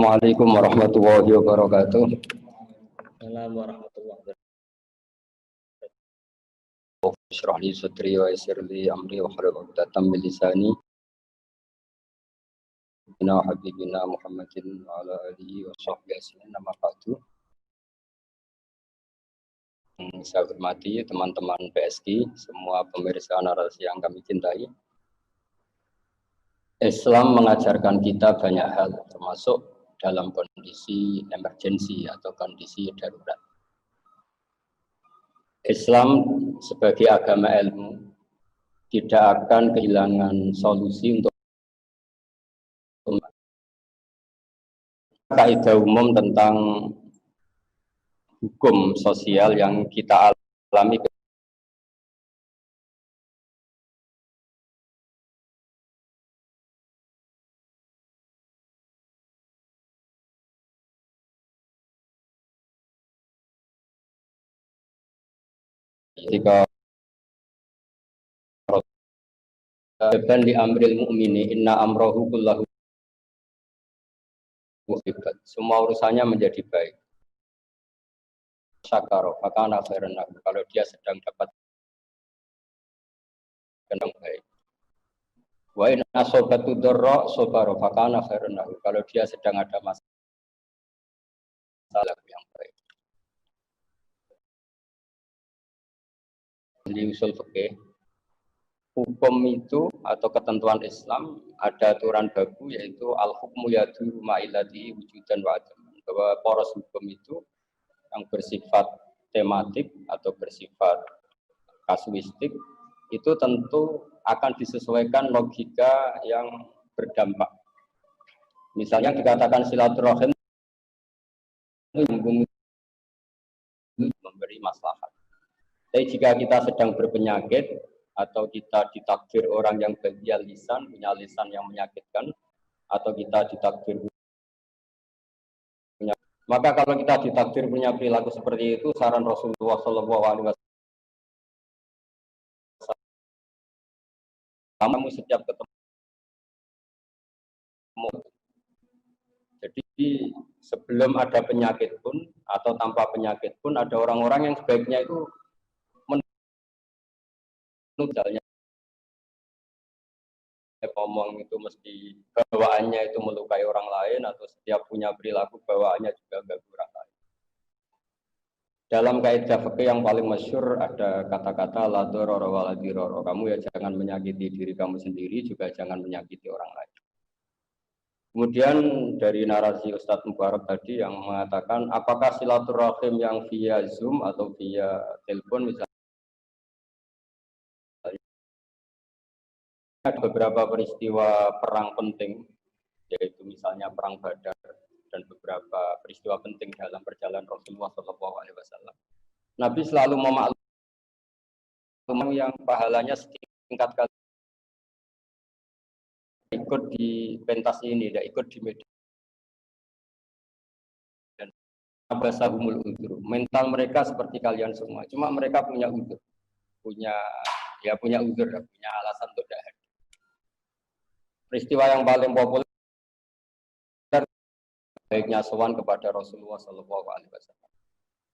Assalamualaikum warahmatullahi wabarakatuh. Assalamualaikum warahmatullahi wabarakatuh. Ishrah li sadri wa yassir li amri wa hlul 'uqdatam min lisani. Inna habibina Muhammadin wa ala alihi wa sahbihi ajma'in. Amma ba'du. Saya hormati teman-teman PSK, semua pemirsa narasi yang kami cintai. Islam mengajarkan kita banyak hal, termasuk dalam kondisi emergensi atau kondisi darurat. Islam sebagai agama ilmu tidak akan kehilangan solusi untuk kaidah umum tentang hukum sosial yang kita alami ketika dan di amril mu'mini inna amrohu kullahu musibat, semua urusannya menjadi baik. Syakaro fakana khairan lahu, kalau dia sedang dapat yang baik. Wa in asobatu dharra sabara fakana khairan lahu, kalau dia sedang ada masalah yang baik. Di usul fikih, hukum itu atau ketentuan Islam ada aturan baku, yaitu al-hukmu yaduru ma'ilati wujudan wa adam, bahwa poros hukum itu yang bersifat tematik atau bersifat kasuistik itu tentu akan disesuaikan logika yang berdampak. Misalnya dikatakan silaturahim memberi maslahat. Tapi jika kita sedang berpenyakit atau kita ditakdir orang yang bagian lisan, punya lisan yang menyakitkan, atau kita ditakdir punya, maka kalau kita ditakdir punya perilaku seperti itu, saran Rasulullah SAW, kamu setiap ketemu, jadi sebelum ada penyakit pun atau tanpa penyakit pun ada orang-orang yang sebaiknya itu misalnya ngomong itu mesti bawaannya itu melukai orang lain, atau setiap punya perilaku bawaannya juga ganggu orang lain. Dalam kaidah fikih yang paling masyhur ada kata-kata la darara wa la dirara. Kamu ya jangan menyakiti diri kamu sendiri, juga jangan menyakiti orang lain. Kemudian dari narasi Ustadz Mubarak tadi yang mengatakan apakah silaturahim yang via Zoom atau via telepon misalnya, ada beberapa peristiwa perang penting, yaitu misalnya perang Badar dan beberapa peristiwa penting dalam perjalanan Rasulullah SAW. Nabi selalu memaklumi yang pahalanya setingkat kali ikut di pentas ini, tidak ikut di medan. Dan abasahumul udzur, mental mereka seperti kalian semua, cuma mereka punya udzur, punya udzur, punya alasan untuk tidak hadir. Peristiwa yang paling populer baiknya sowan kepada Rasulullah SAW.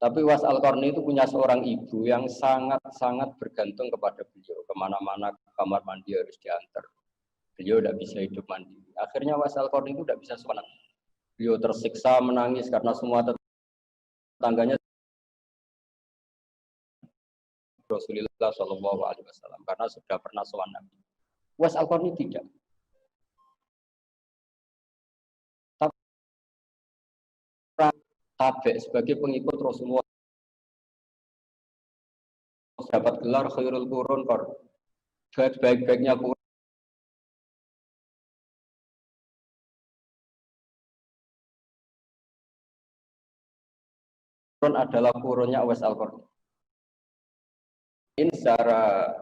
Tapi Uwais Al-Qarni itu punya seorang ibu yang sangat bergantung kepada beliau. Kemana-mana kamar mandi harus diantar. Beliau tidak bisa hidup mandiri. Akhirnya Uwais Al-Qarni itu tidak bisa sowan. Beliau tersiksa, menangis karena semua tetangganya Rasulullah SAW karena sudah pernah sowan Nabi. Uwais Al-Qarni tidak. Tabe sebagai pengikut Rasulullah dapat gelar khairul qurun, baik-baiknya qurun adalah qurunnya Uwais Al-Qarni. Ini secara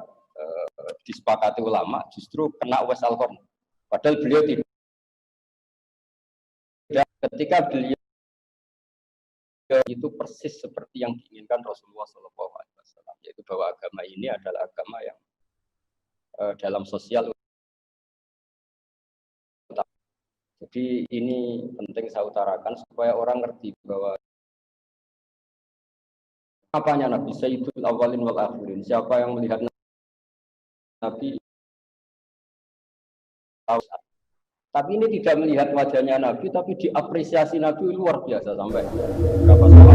disepakati ulama justru kena Uwais Al-Qarni, padahal beliau tidak. Ketika beliau itu persis seperti yang diinginkan Rasulullah SAW, yaitu bahwa agama ini adalah agama yang dalam sosial. Jadi ini penting saya utarakan supaya orang ngerti bahwa apanya Nabi Sayyidul Awalin wal Akhirin. Siapa yang melihat Nabi tahu. Tapi ini tidak melihat wajahnya Nabi, tapi diapresiasi Nabi luar biasa sampai berapa salah.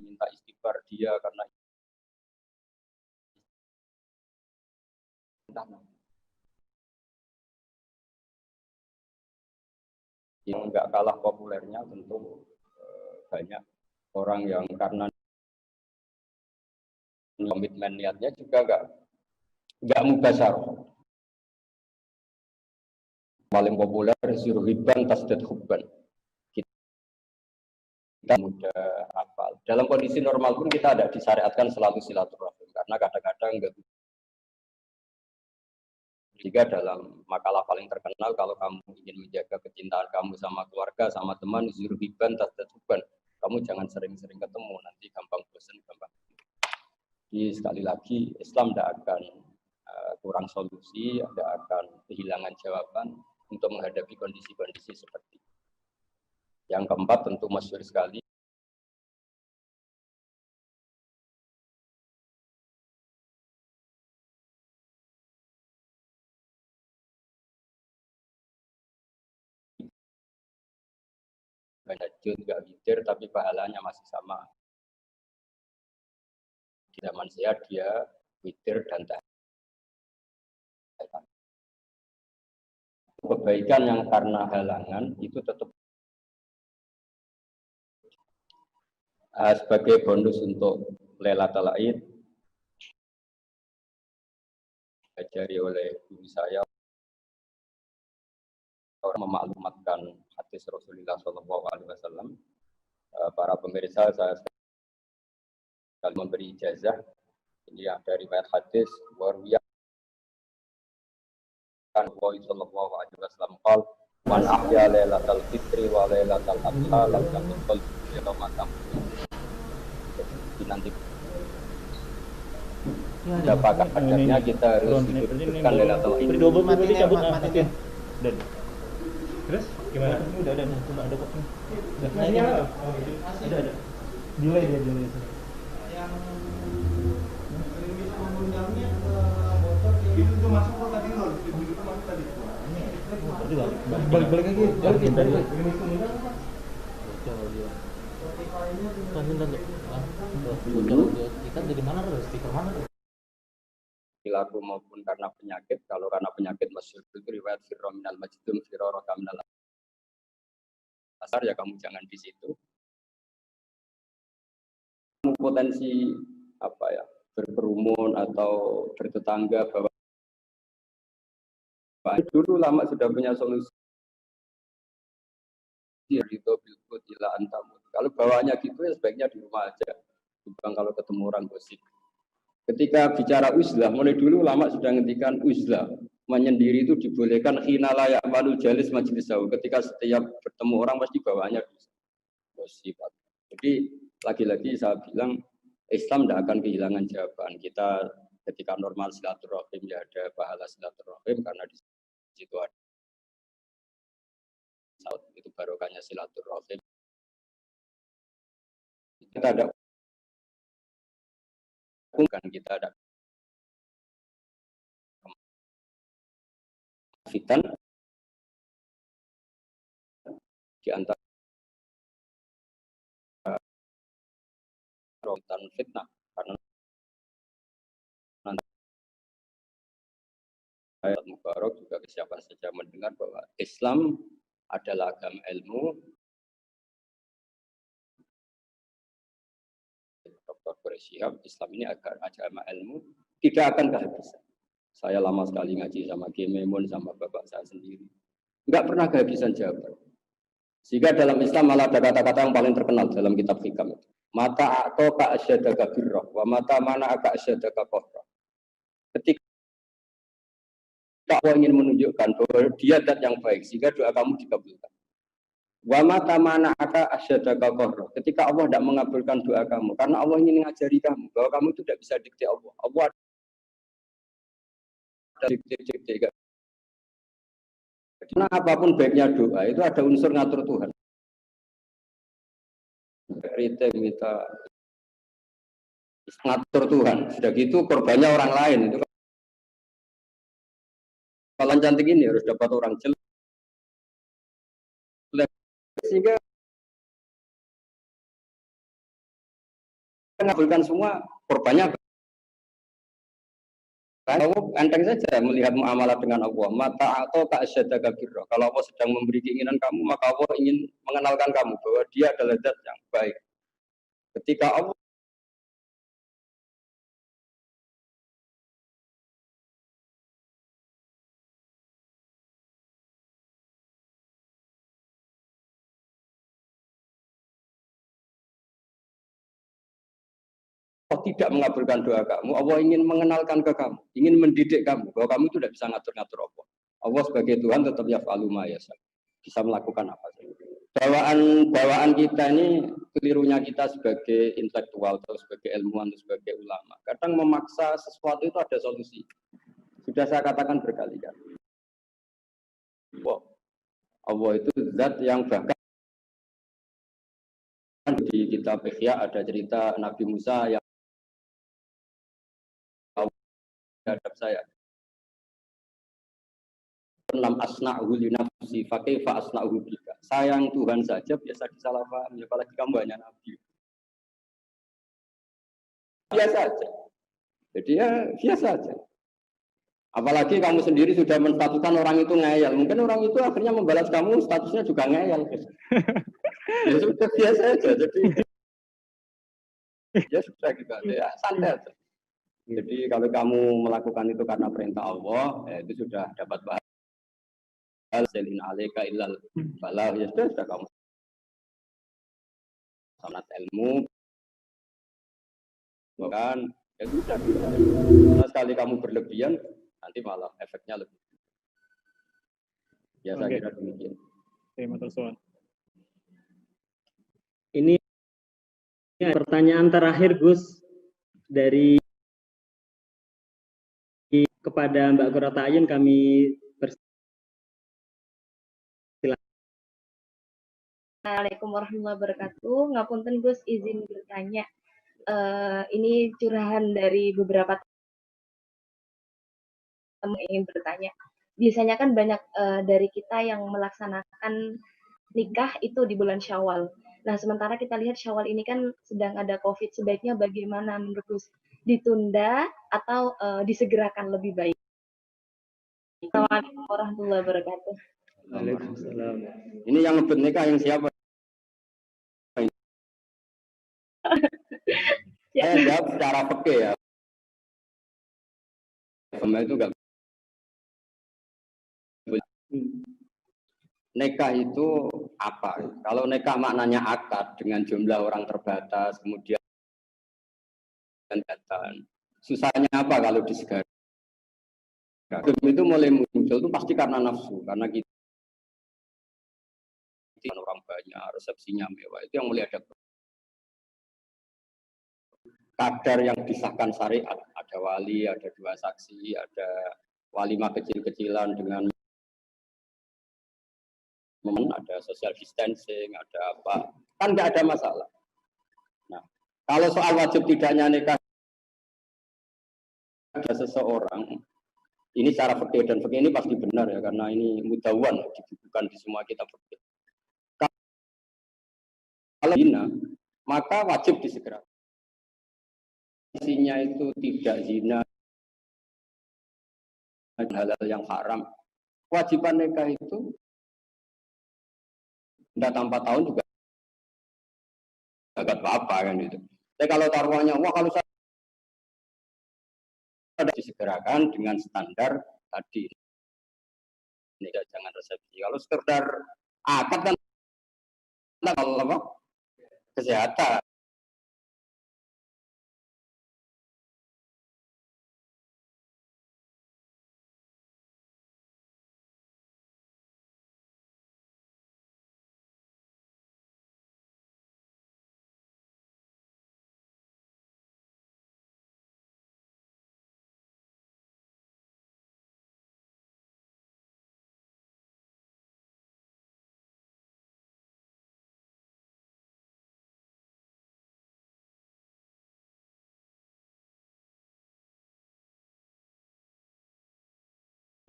Minta istighfar dia karena yang enggak kalah populernya tentu banyak orang yang karena komitmen niatnya juga enggak mubasyarah. Paling populer Zurhiban Tasdad Hubban. Kita mudah hafal. Dalam kondisi normal pun kita ada disyariatkan selalu silaturahim karena kadang-kadang enggak. Jika dalam makalah paling terkenal kalau kamu ingin menjaga kecintaan kamu sama keluarga, sama teman, Zurhiban Tasdad Hubban. Kamu jangan sering-sering ketemu, nanti gampang bosan, gampang. Jadi sekali lagi Islam tidak akan kurang solusi, tidak akan kehilangan jawaban untuk menghadapi kondisi-kondisi seperti itu. Yang keempat tentu masyhur sekali. Tahajud nggak witir tapi pahalanya masih sama. Di zaman saya dia witir dan tahajud. Kebaikan yang karena halangan itu tetap sebagai bonus untuk Lailatul Id diajari oleh guru saya memaklumatkan hadis Rasulullah SAW. Para pemirsa saya sekali memberi ijazah ini ada riwayat hadis warwiyah kan Nabi sallallahu alaihi wasallam qol man ahya lailatal fitri wa lailatal adha lam yakul yaumatam. Nanti apakah adanya kita harus hidupkan lailatul fitri double mati cabut matiin. Dan terus gimana? Udah ada kok. Ada. Delay dia. Yang mengundangnya ke motor itu masuk kok tadi loh. Itu masuk tadi. Balik lagi. Balik. Kita dari mana stiker mana? Perilaku maupun karena penyakit. Kalau karena penyakit masyhur itu riwayat firra minal majdum firra minal asar, ya kamu jangan di situ. Potensi apa ya, berkerumun atau bertetangga bahwa dulu lama sudah punya solusi. Kalau bawaannya gitu ya sebaiknya di rumah aja. Bukan kalau ketemu orang gosip. Ketika bicara uzlah, mulai dulu lama sudah ngendikan uzlah. Menyendiri itu dibolehkan khina layak malu jalis majlis jauh. Ketika setiap bertemu orang pasti bawaannya gosip. Jadi lagi-lagi saya bilang Islam tidak akan kehilangan jawaban. Kita ketika normal silaturahim ya ada pahala silaturahim karena di situ ada itu barokahnya silaturahim. Kita ada bukan kita ada fitan di antara rotan fitnah karena nanti ayat mubarak juga siapa saja mendengar bahwa Islam adalah agama ilmu. Dr. Quraisyihab, Islam ini agama ilmu, tidak akan kehabisan. Saya lama sekali ngaji sama Gememun sama bapak saya sendiri, nggak pernah kehabisan jawaban. Sehingga dalam Islam malah ada kata-kata yang paling terkenal dalam kitab hikam itu. Mata atau ka asyadaka birrah, wa mata mana ka asyadaka qahra. Ketika Allah ingin menunjukkan bahwa dia zat yang baik, sehingga doa kamu dikabulkan. Wa mata mana'aka asyadaka qarra. Ketika Allah tidak mengabulkan doa kamu karena Allah ingin mengajari kamu bahwa kamu itu tidak bisa dikte Allah. Allah ada dikte. Karena apapun baiknya doa itu ada unsur ngatur Tuhan. Kritik minta ngatur Tuhan. Sudah gitu korbannya orang lain itu. Kalau cantik ini harus dapat orang jelek. Sehingga mengabulkan semua korbannya. Allah enteng saja melihat muamalah dengan Allah. Mata atau tak asyadaka birra. Kalau Allah sedang memberi keinginan kamu, maka Allah ingin mengenalkan kamu bahwa Dia adalah zat yang baik. Ketika Allah tidak mengabulkan doa kamu, Allah ingin mengenalkan ke kamu, ingin mendidik kamu bahwa kamu itu tidak bisa ngatur-ngatur Allah. Allah sebagai Tuhan tetap yaf'alu ma yasha. Bisa melakukan apa saja. Bawaan kita ini kelirunya kita sebagai intelektual atau sebagai ilmuwan atau sebagai ulama. Kadang memaksa sesuatu itu ada solusi. Sudah saya katakan berkali-kali. Allah itu zat yang bahkan di kitab Ihya ada cerita Nabi Musa yang terhadap saya. Lam asna'hu li nafsi fa kaifa asna'hu bika. Sayang Tuhan saja biasa disalahpahami, apalagi kamu hanya nabi. Biasa aja. Jadi ya biasa aja. Apalagi kamu sendiri sudah menstatuskan orang itu ngeyel. Mungkin orang itu akhirnya membalas kamu statusnya juga ngeyel. Ya sudah biasa aja. Jadi ya sudah gitu aja. Ya santai aja. Jadi kalau kamu melakukan itu karena perintah Allah, ya itu sudah dapat pahala. Selin alaika illal balah, ya sudah kamu sanat ilmu bukan ya sudah. Karena sekali kamu berlebihan nanti malah efeknya lebih. Ya saya kira demikian. Terima kasih. Ini pertanyaan terakhir Gus dari kepada Mbak Qurrata Ayun, kami Assalamualaikum warahmatullahi wabarakatuh. Ngapunten Gus, izin bertanya. Ini curahan dari beberapa teman ingin bertanya. Biasanya kan banyak dari kita yang melaksanakan nikah itu di bulan Syawal. Nah, sementara kita lihat Syawal ini kan sedang ada COVID. Sebaiknya bagaimana menurut Gus? Ditunda atau disegerakan lebih baik? Assalamualaikum warahmatullahi wabarakatuh. Waalaikumsalam. Ini yang ngebet nikah yang siapa? Saya jawab secara fikih ya. Sama itu enggak. Nikah itu apa? Kalau nikah maknanya akad dengan jumlah orang terbatas, kemudian datang. Susahnya apa kalau disegari? Itu mulai muncul itu pasti karena nafsu, karena kita orang banyak, resepsinya mewah, itu yang mulai ada kadar yang disahkan syariat, ada wali, ada dua saksi, ada walimah kecil-kecilan dengan ada social distancing, ada apa, kan nggak ada masalah. Nah, kalau soal wajib tidaknya nikah ada seseorang, ini secara fikih dan fikih ini pasti benar ya, karena ini mudawan dibukukan di semua kitab fikih. Kalau zina, maka wajib disegerakan. Isinya itu tidak zina, halal yang haram. Kewajiban nikah itu tidak tanpa tahun juga agak apa kan itu. Tapi kalau taruhannya, wah kalau saya disegerakan dengan standar tadi, ini jangan resepsi. Kalau sekedar akad kan kalau apa kesehatan.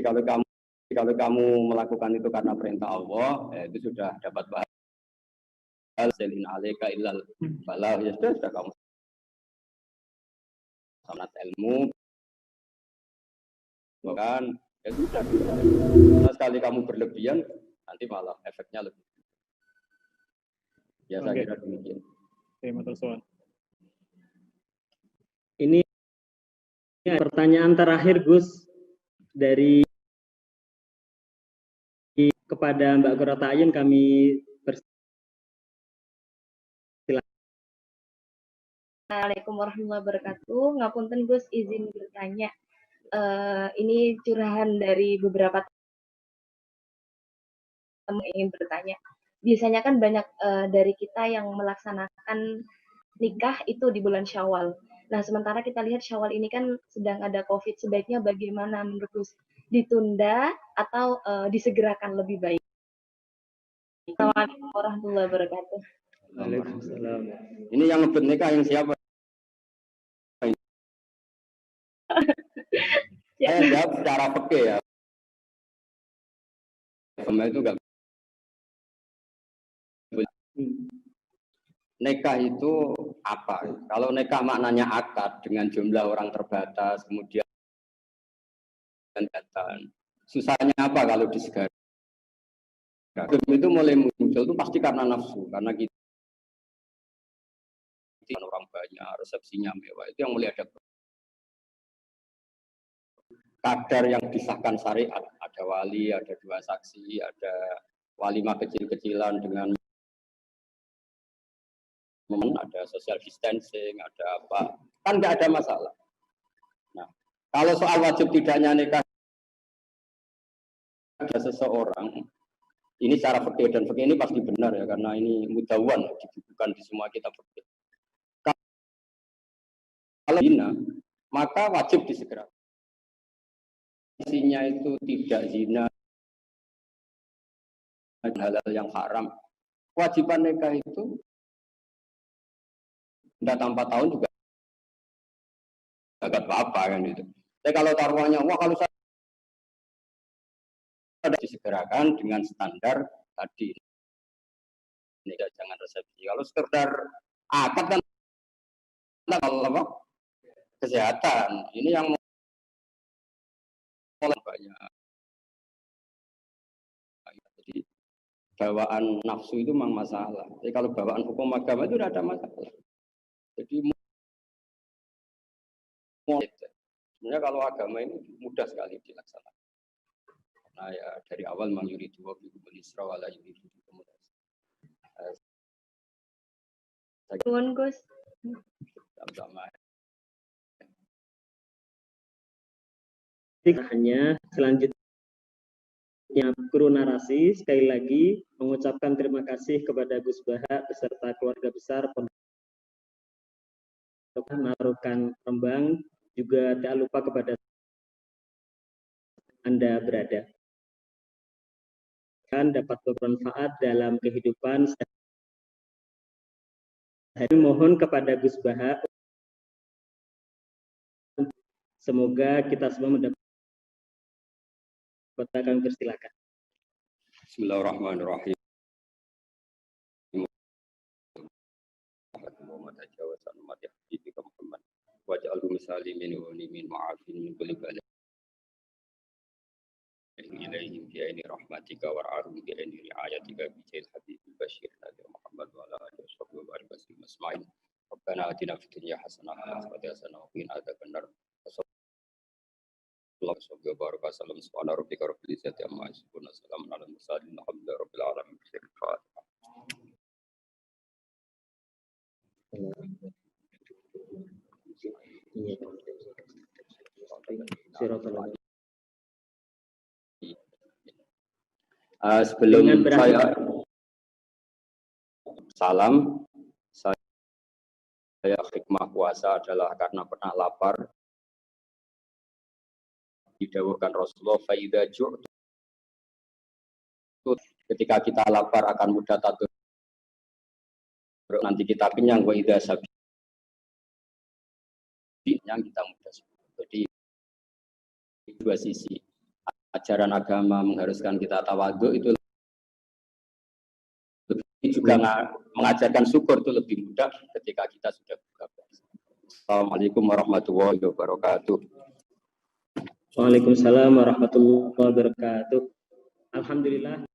kalau kamu melakukan itu karena perintah Allah, itu sudah dapat pahala. Selin alaika illal balah, ya sudah kamu sanat ilmu, bukan? Ya sudah. Nah, sekali kamu berlebihan, nanti malah efeknya lebih. Ya saya kira demikian. Oke, matur suwun. Ini pertanyaan terakhir Gus dari kepada Mbak Qurrata Ayun, kami Assalamualaikum warahmatullahi wabarakatuh. Ngapunten Gus, izin bertanya. Ini curahan dari beberapa teman ingin bertanya. Biasanya kan banyak dari kita yang melaksanakan nikah itu di bulan Syawal. Nah, sementara kita lihat Syawal ini kan sedang ada COVID. Sebaiknya bagaimana menurut Gus? Ditunda atau disegerakan lebih baik? Assalamualaikum warahmatullahi wabarakatuh. Waalaikumsalam. Ini yang ngebet nikah yang siapa? Saya jawab secara fikih ya. Agama itu enggak. Nikah itu apa? Kalau nikah maknanya akad dengan jumlah orang terbatas, kemudian datang. Susahnya apa kalau disegerakan? Itu mulai muncul itu pasti karena nafsu, karena kita orang banyak, resepsinya mewah, itu yang mulai ada kadar yang disahkan syariat, ada wali, ada dua saksi, ada walimah kecil-kecilan dengan ada social distancing, ada apa, kan nggak ada masalah. Nah, kalau soal wajib tidaknya nikah ada seseorang, ini secara fikih, dan fikih ini pasti benar ya, karena ini mudawan, dibukukan di semua kitab fikih. Kalau zina, maka wajib disegerakan. Isinya itu tidak zina, halal yang haram. Kewajiban nikah itu tidak tanpa tahun juga agak apa kan itu. Tapi kalau taruhannya, wah kalau saya ada disegerakan dengan standar tadi. Ini jangan resepsi. Kalau sekedar akad kan kalau apa? Kesehatan. Ini yang mulai banyak. Jadi bawaan nafsu itu memang masalah. Jadi kalau bawaan hukum agama itu tidak ada masalah. Jadi sebenarnya kalau agama ini mudah sekali dilaksanakan. Nah ya dari awal memang yuridu wa bikum al-yusra wa la yuridu bikum al-usra. Nuwun Gus. Sama-sama. Hanya selanjutnya guru narasi sekali lagi mengucapkan terima kasih kepada Gus Baha beserta keluarga besar Pondok Narukan Rembang, juga tak lupa kepada Anda berada kan dapat bermanfaat dalam kehidupan. Mohon kepada Gus Baha, semoga kita semua mendapatkan. Kami persilakan. Bismillahirrahmanirrahim. Waj'alhu misalimin wa min ma'afin min kulli balad ilaihim bi aini rahmatika war'ahum bi aini ri'ayatika bi jail habibul bashir nabi Muhammad wa ala alihi wa barik wasallam asma'in. Rabbana atina fid dunya hasanah wa fil akhirati hasanah wa qina adzabannar. Sallallahu alaihi wasallam subhana rabbika rabbil izzati amma yasifun wa salamun alal mursalin alhamdulillahi rabbil alamin. Sebelum saya salam, saya hikmah puasa adalah karena pernah lapar. Didawuhkan Rasulullah, faida ju'tu, ketika kita lapar akan mudah tadur, nanti kita kenyang, wa idza sabi, kenyang kita mudah. Jadi dua sisi, ajaran agama mengharuskan kita tawadhu, itu juga mengajarkan syukur itu lebih mudah ketika kita sudah buka puasa. Assalamualaikum warahmatullahi wabarakatuh. Waalaikumsalam warahmatullahi wabarakatuh. Alhamdulillah.